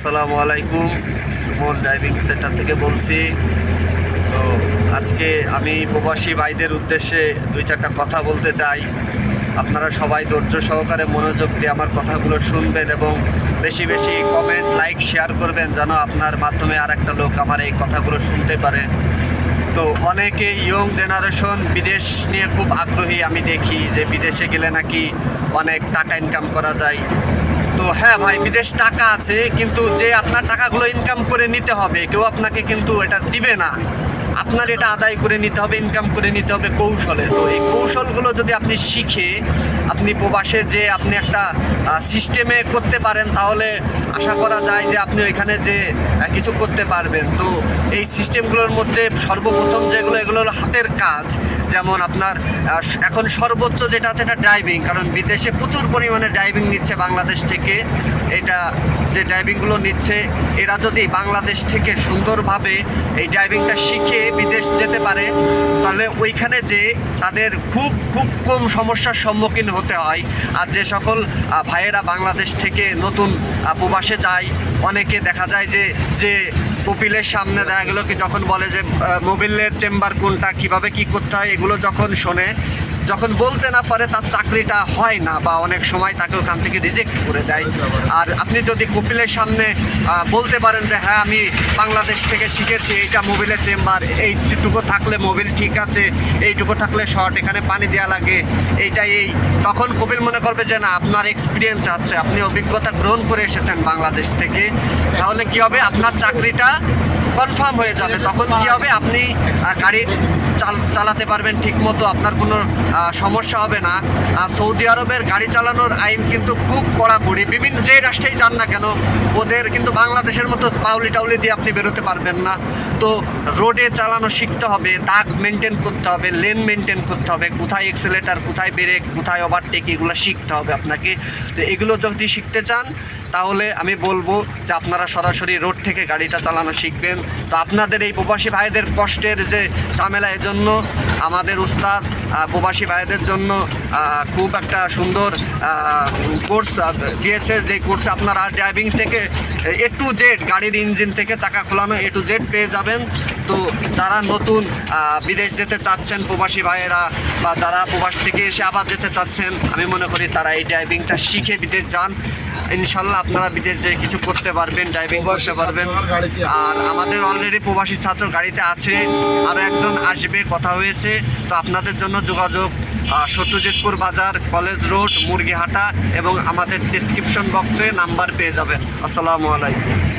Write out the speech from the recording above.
আসসালামু আলাইকুম, Suman driving centre থেকে বলছি। তো আজকে আমি প্রবাসী ভাইদের উদ্দেশ্যে দুই চারটা কথা বলতে চাই। আপনারা সবাই ধৈর্য সহকারে মনোযোগ দিয়ে আমার কথাগুলো শুনবেন এবং বেশি বেশি কমেন্ট, লাইক, শেয়ার করবেন যেন আপনার মাধ্যমে আর একটা লোক আমার এই কথাগুলো শুনতে পারে। তো অনেকে ইয়ং জেনারেশন বিদেশ নিয়ে খুব আগ্রহী। আমি দেখি যে বিদেশে গেলে নাকি অনেক টাকা ইনকাম করা যায়। তো হ্যাঁ ভাই, বিদেশ টাকা আছে, কিন্তু যে আপনার টাকাগুলো ইনকাম করে নিতে হবে, কেউ আপনাকে কিন্তু এটা দিবে না। আপনার এটা আদায় করে নিতে হবে, ইনকাম করে নিতে হবে কৌশলে। তো এই কৌশলগুলো যদি আপনি শিখে আপনি প্রবাসে যে আপনি একটা সিস্টেমে করতে পারেন, তাহলে আশা করা যায় যে আপনি ওইখানে যে কিছু করতে পারবেন। তো এই সিস্টেমগুলোর মধ্যে সর্বপ্রথম যেগুলো, এগুলো হলো হাতের কাজ। যেমন আপনার এখন সর্বোচ্চ যেটা আছে এটা ড্রাইভিং, কারণ বিদেশে প্রচুর পরিমাণে ড্রাইভিং নিচ্ছে বাংলাদেশ থেকে। এটা যে ড্রাইভিংগুলো নিচ্ছে, এরা যদি বাংলাদেশ থেকে সুন্দরভাবে এই ড্রাইভিংটা শিখে বিদেশ যেতে পারে, তাহলে ওইখানে যে তাদের খুব খুব কম সমস্যার সম্মুখীন হতে হয়। আর যে সকল ভাইয়েরা বাংলাদেশ থেকে নতুন প্রবাসে যায়, অনেকে দেখা যায় যে কপিলের সামনে দেখা গেলো কি যখন বলে যে মোবিলের চেম্বার কোনটা, কিভাবে কি করতে হয়, এগুলো যখন শোনে, যখন বলতে না পারে, তার চাকরিটা হয় না বা অনেক সময় তাকে ওখান থেকে রিজেক্ট করে দেয়। আর আপনি যদি কপিলের সামনে বলতে পারেন যে হ্যাঁ আমি বাংলাদেশ থেকে শিখেছি, এইটা মোবিলের চেম্বার, এইটুকু থাকলে মোবিল ঠিক আছে, এইটুকু থাকলে শর্ট, এখানে পানি দেওয়া লাগে, এইটাই তখন কপিল মনে করবে যে না, আপনার এক্সপিরিয়েন্স আছে, আপনি অভিজ্ঞতা গ্রহণ করে এসেছেন বাংলাদেশ থেকে। তাহলে কি হবে, আপনার চাকরিটা কনফার্ম হয়ে যাবে। তখন কি হবে, আপনি গাড়ি চালাতে পারবেন ঠিক মতো, আপনার কোনো সমস্যা হবে না। সৌদি আরবের গাড়ি চালানোর আইন কিন্তু খুব কড়াকড়ি। বিভিন্ন যে রাষ্ট্রেই যান না কেন, ওদের কিন্তু বাংলাদেশের মতো পাউলি টাউলি দিয়ে আপনি বেরোতে পারবেন না। তো রোডে চালানো শিখতে হবে, দাগ মেনটেন করতে হবে, লেন মেনটেন করতে হবে, কোথায় এক্সেলেটার, কোথায় ব্রেক, কোথায় ওভারটেক, এগুলো শিখতে হবে আপনাকে। তো এগুলো যদি শিখতে চান, তাহলে আমি বলবো যে আপনারা সরাসরি রোড থেকে গাড়িটা চালানো শিখবেন। তো আপনাদের এই প্রবাসী ভাইদের কষ্টের যে ঝামেলা, এজন্য আমাদের উস্তাদ প্রবাসী ভাইদের জন্য খুব একটা সুন্দর কোর্স দিয়েছে, যে কোর্সে আপনারা ড্রাইভিং থেকে A to Z, গাড়ির ইঞ্জিন থেকে চাকা খোলানো A to Z পেয়ে যাবেন। তো যারা নতুন বিদেশ যেতে চাচ্ছেন প্রবাসী ভাইয়েরা, বা যারা প্রবাস থেকে এসে আবার যেতে চাচ্ছেন, আমি মনে করি তারা এই ড্রাইভিংটা শিখে বিদেশ যান। ইনশাল্লাহ আপনারা বিদেশ যেয়ে কিছু করতে পারবেন, ড্রাইভিং করতে পারবেন। আর আমাদের অলরেডি প্রবাসী ছাত্র গাড়িতে আছে, আরও একজন আসবে, কথা হয়েছে। তো আপনাদের জন্য যোগাযোগ সত্যজিৎপুর বাজার, কলেজ রোড, মুরগিহাটা, এবং আমাদের ডেসক্রিপশন বক্সে নাম্বার পেয়ে যাবেন। আসসালামু আলাইকুম।